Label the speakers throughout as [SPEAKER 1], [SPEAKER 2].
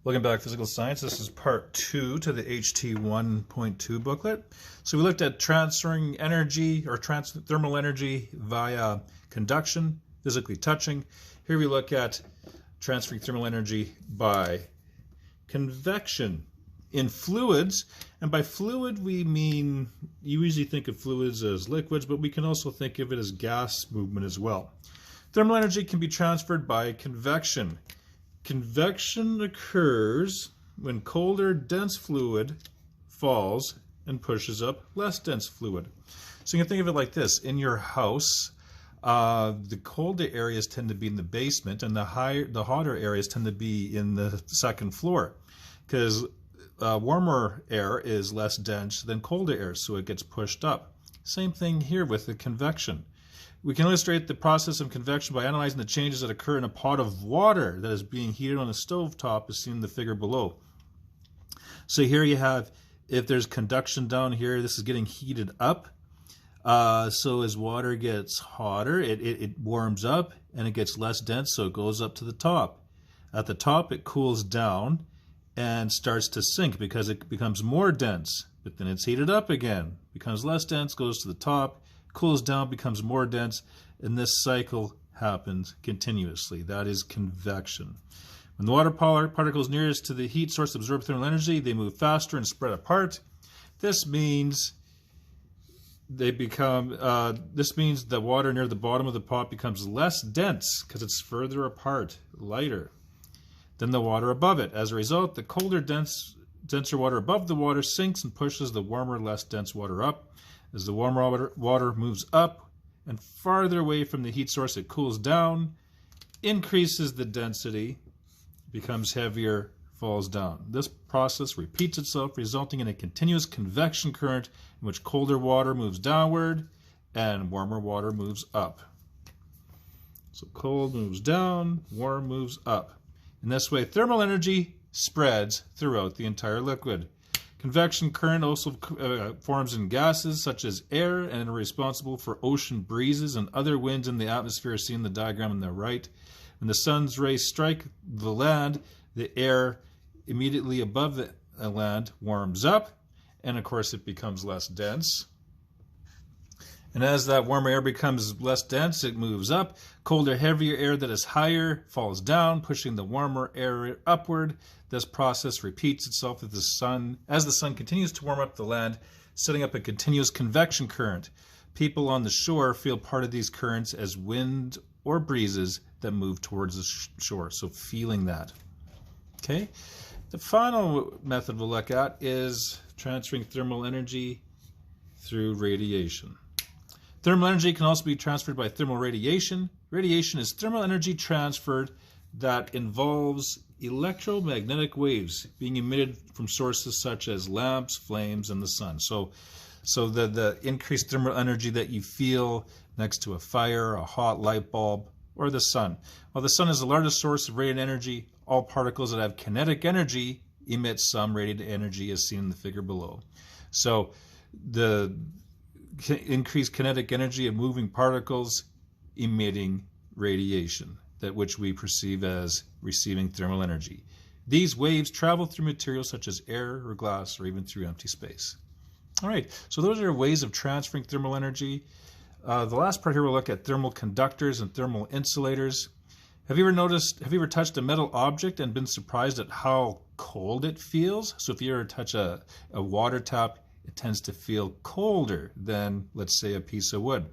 [SPEAKER 1] Welcome back, Physical Science. This is part 2 to the HT1.2 booklet. So we looked at transferring energy or thermal energy via conduction, physically touching. Here we look at transferring thermal energy by convection in fluids. And by fluid we mean, you usually think of fluids as liquids, but we can also think of it as gas movement as well. Thermal energy can be transferred by convection. Convection occurs when colder, dense fluid falls and pushes up less dense fluid. So you can think of it like this. In your house, the colder areas tend to be in the basement, and the hotter areas tend to be in the second floor, because warmer air is less dense than colder air, so it gets pushed up. Same thing here with the convection. We can illustrate the process of convection by analyzing the changes that occur in a pot of water that is being heated on a stove top, as seen in the figure below. So here you have, if there's conduction down here, this is getting heated up. So as water gets hotter, it warms up and it gets less dense, so it goes up to the top. At the top, it cools down and starts to sink because it becomes more dense. But then it's heated up again, becomes less dense, goes to the top, cools down, becomes more dense, and this cycle happens continuously. That is convection. When the water particles nearest to the heat source absorb thermal energy, they move faster and spread apart. This means the water near the bottom of the pot becomes less dense because it's further apart, lighter than the water above it. As a result, the colder, denser water above the water sinks and pushes the warmer, less dense water up. As the warmer water moves up and farther away from the heat source, it cools down, increases the density, becomes heavier, falls down. This process repeats itself, resulting in a continuous convection current in which colder water moves downward and warmer water moves up. So cold moves down, warm moves up. In this way, thermal energy spreads throughout the entire liquid. Convection current also forms in gases such as air and are responsible for ocean breezes and other winds in the atmosphere, seen in the diagram on the right. When the sun's rays strike the land, the air immediately above the land warms up, and of course it becomes less dense. And as that warmer air becomes less dense, it moves up. Colder, heavier air that is higher falls down, pushing the warmer air upward. This process repeats itself as the sun continues to warm up the land, setting up a continuous convection current. People on the shore feel part of these currents as wind or breezes that move towards the shore, so feeling that. Okay. The final method we'll look at is transferring thermal energy through radiation. Thermal energy can also be transferred by thermal radiation. Radiation is thermal energy transferred that involves electromagnetic waves being emitted from sources such as lamps, flames, and the sun. So the increased thermal energy that you feel next to a fire, a hot light bulb, or the sun. While the sun is the largest source of radiant energy, all particles that have kinetic energy emit some radiant energy, as seen in the figure below. So the increased kinetic energy of moving particles emitting radiation, that which we perceive as receiving thermal energy. These waves travel through materials such as air or glass or even through empty space. All right, so those are ways of transferring thermal energy. The last part here we'll look at thermal conductors and thermal insulators. Have you ever touched a metal object and been surprised at how cold it feels? So if you ever touch a water tap, it tends to feel colder than, let's say, a piece of wood.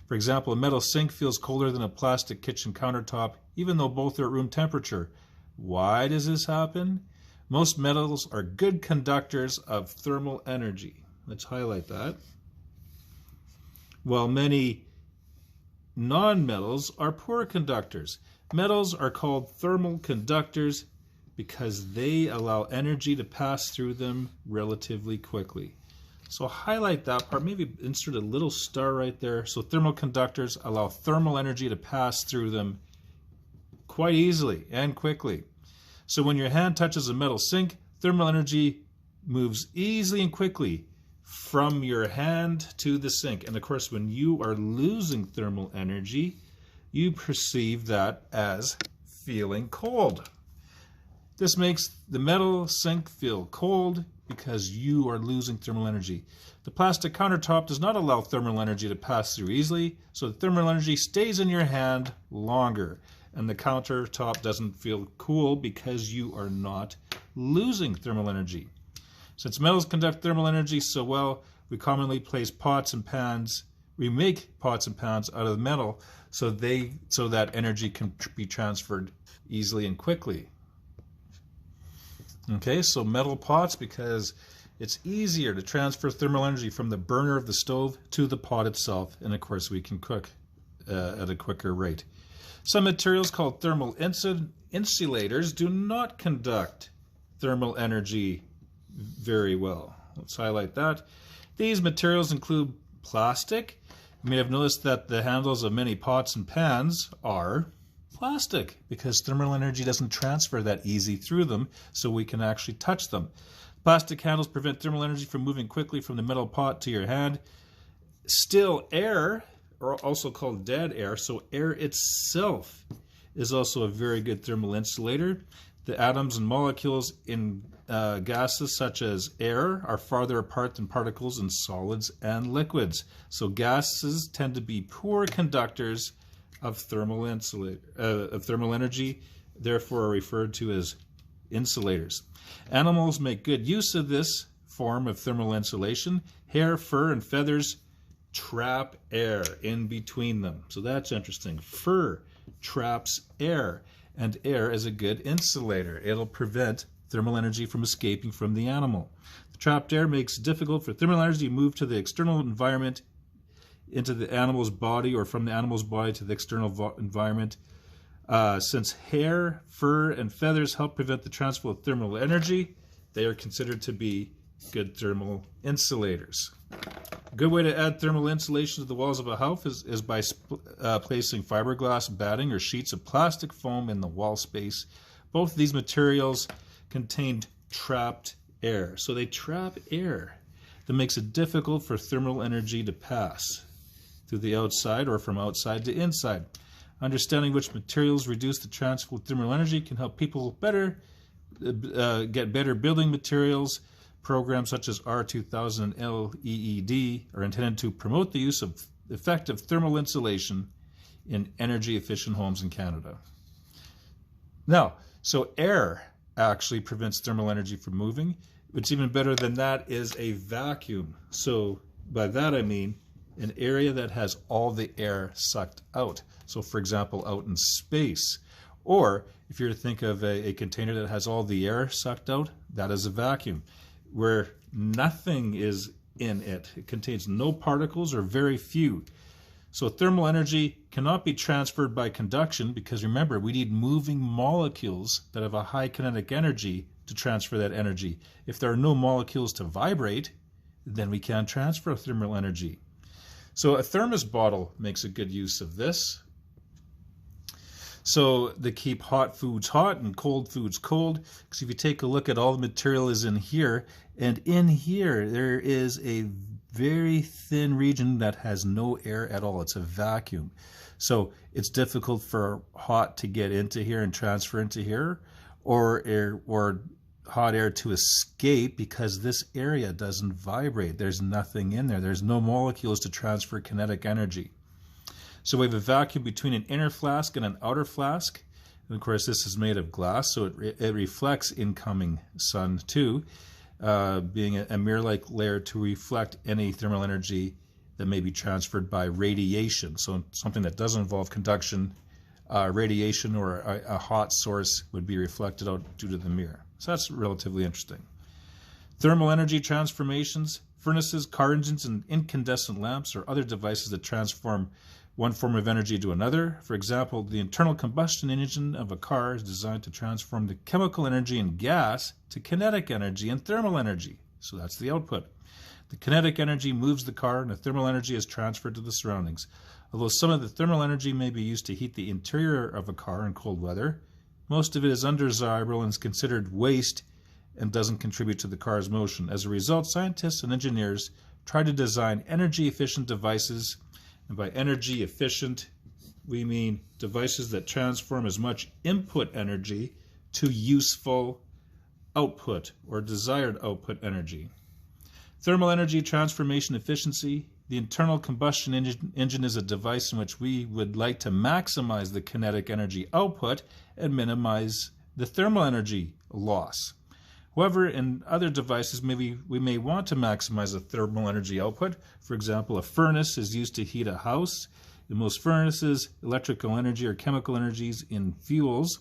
[SPEAKER 1] For example, a metal sink feels colder than a plastic kitchen countertop, even though both are at room temperature. Why does this happen? Most metals are good conductors of thermal energy. Let's highlight that. While many non-metals are poor conductors. Metals are called thermal conductors because they allow energy to pass through them relatively quickly. So highlight that part, maybe insert a little star right there. So thermal conductors allow thermal energy to pass through them quite easily and quickly. So when your hand touches a metal sink, thermal energy moves easily and quickly from your hand to the sink. And of course, when you are losing thermal energy, you perceive that as feeling cold. This makes the metal sink feel cold because you are losing thermal energy. The plastic countertop does not allow thermal energy to pass through easily, so the thermal energy stays in your hand longer, and the countertop doesn't feel cool because you are not losing thermal energy. Since metals conduct thermal energy so well, we commonly place pots and pans. We make pots and pans out of metal so that energy can be transferred easily and quickly. Okay, so metal pots because it's easier to transfer thermal energy from the burner of the stove to the pot itself, and of course we can cook at a quicker rate. Some materials called thermal insulators do not conduct thermal energy very well. Let's highlight that. These materials include plastic. You may have noticed that the handles of many pots and pans are plastic because thermal energy doesn't transfer that easy through them, so we can actually touch them. Plastic handles prevent thermal energy from moving quickly from the metal pot to your hand. Still air, or also called dead air, so air itself is also a very good thermal insulator. The atoms and molecules in gases such as air are farther apart than particles in solids and liquids. So gases tend to be poor conductors of thermal energy, therefore are referred to as insulators. Animals make good use of this form of thermal insulation. Hair, fur, and feathers trap air in between them. So that's interesting. Fur traps air, and air is a good insulator. It'll prevent thermal energy from escaping from the animal. The trapped air makes it difficult for thermal energy to move to the external environment, into the animal's body, or from the animal's body to the external environment. Since hair, fur, and feathers help prevent the transfer of thermal energy, they are considered to be good thermal insulators. A good way to add thermal insulation to the walls of a house is by placing fiberglass batting or sheets of plastic foam in the wall space. Both of these materials contain trapped air. So they trap air that makes it difficult for thermal energy to pass through the outside or from outside to inside. Understanding which materials reduce the transfer of thermal energy can help people get better building materials. Programs such as R2000 and LEED are intended to promote the use of effective thermal insulation in energy-efficient homes in Canada. Now, so air actually prevents thermal energy from moving. What's even better than that is a vacuum. So by that I mean an area that has all the air sucked out. So for example, out in space. Or if you're to think of a container that has all the air sucked out, that is a vacuum, where nothing is in it. It contains no particles or very few. So thermal energy cannot be transferred by conduction because remember, we need moving molecules that have a high kinetic energy to transfer that energy. If there are no molecules to vibrate, then we can't transfer thermal energy. So a thermos bottle makes a good use of this. So they keep hot foods hot and cold foods cold. Because if you take a look at all the material is in here, and in here there is a very thin region that has no air at all. It's a vacuum. So it's difficult for hot to get into here and transfer into here, or hot air to escape because this area doesn't vibrate. There's nothing in there. There's no molecules to transfer kinetic energy. So we have a vacuum between an inner flask and an outer flask. And of course, this is made of glass, so it reflects incoming sun too, being a mirror-like layer to reflect any thermal energy that may be transferred by radiation. So something that doesn't involve conduction, radiation or a hot source would be reflected out due to the mirror. So that's relatively interesting. Thermal energy transformations, furnaces, car engines, and incandescent lamps are other devices that transform one form of energy to another. For example, the internal combustion engine of a car is designed to transform the chemical energy in gas to kinetic energy and thermal energy. So that's the output. The kinetic energy moves the car and the thermal energy is transferred to the surroundings. Although some of the thermal energy may be used to heat the interior of a car in cold weather, most of it is undesirable and is considered waste and doesn't contribute to the car's motion. As a result, scientists and engineers try to design energy-efficient devices. And by energy efficient, we mean devices that transform as much input energy to useful output or desired output energy. Thermal energy transformation efficiency. The internal combustion engine is a device in which we would like to maximize the kinetic energy output and minimize the thermal energy loss. However, in other devices, maybe we may want to maximize the thermal energy output. For example, a furnace is used to heat a house. In most furnaces, electrical energy or chemical energies in fuels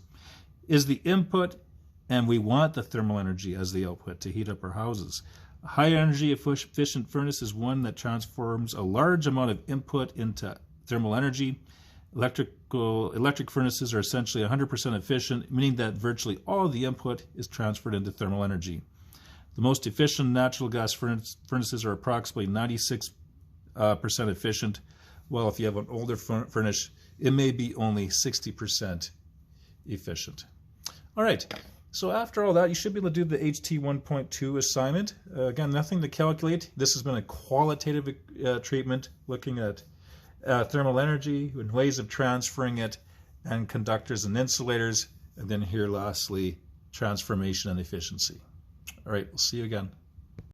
[SPEAKER 1] is the input, and we want the thermal energy as the output to heat up our houses. A high energy efficient furnace is one that transforms a large amount of input into thermal energy. Electric furnaces are essentially 100% efficient, meaning that virtually all of the input is transferred into thermal energy. The most efficient natural gas furnaces are approximately 96% efficient, while if you have an older furnace, it may be only 60% efficient. All right. So after all that, you should be able to do the HT1.2 assignment. Again, nothing to calculate. This has been a qualitative treatment looking at thermal energy and ways of transferring it, and conductors and insulators, and then here lastly, transformation and efficiency. All right, we'll see you again.